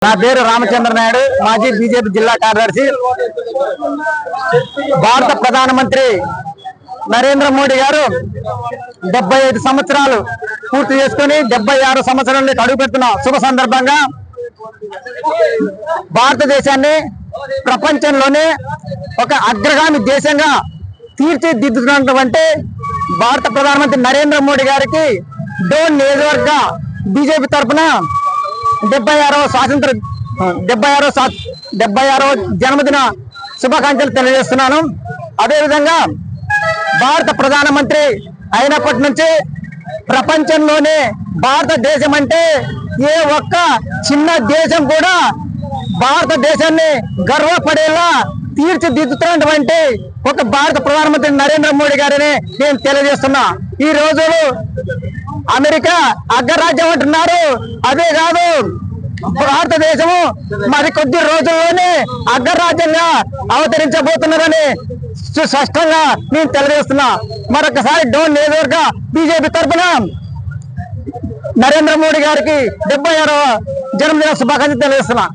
నా పేరు రామచంద్ర నాయుడు, మాజీ బీజేపీ జిల్లా కార్యదర్శి. భారత ప్రధానమంత్రి నరేంద్ర మోడీ గారు 75 సంవత్సరాలు పూర్తి చేసుకుని 76 సంవత్సరాలకు అడుగుపెడుతున్న శుభ సందర్భంగా భారతదేశాన్ని ప్రపంచంలోనే ఒక అగ్రగామి దేశంగా తీర్చిదిద్దుతున్నటువంటి భారత ప్రధానమంత్రి నరేంద్ర మోడీ గారికి డోన్ నియోజకవర్గ బీజేపీ తరఫున 76వ జన్మదిన శుభాకాంక్షలు తెలియజేస్తున్నాను. అదేవిధంగా భారత ప్రధానమంత్రి అయినప్పటి నుంచి ప్రపంచంలోనే భారతదేశం అంటే ఏ ఒక్క చిన్న దేశం కూడా భారతదేశాన్ని గర్వపడేలా తీర్చిదిద్దుతున్నటువంటి ఒక భారత ప్రధానమంత్రి నరేంద్ర మోడీ గారిని నేను తెలియజేస్తున్నా. ఈ రోజులు అమెరికా అగ్రరాజ్యం అంటున్నారు, అదే కాదు భారతదేశము మరి కొద్ది రోజుల్లోనే అగ్రరాజ్యంగా అవతరించబోతున్నారని స్పష్టంగా నేను తెలియజేస్తున్నా. మరొకసారి డోన్ నియోజకవర్గ బీజేపీ తరఫున నరేంద్ర మోడీ గారికి 76వ జన్మదిన శుభాకాంక్షలు తెలియజేస్తున్నా.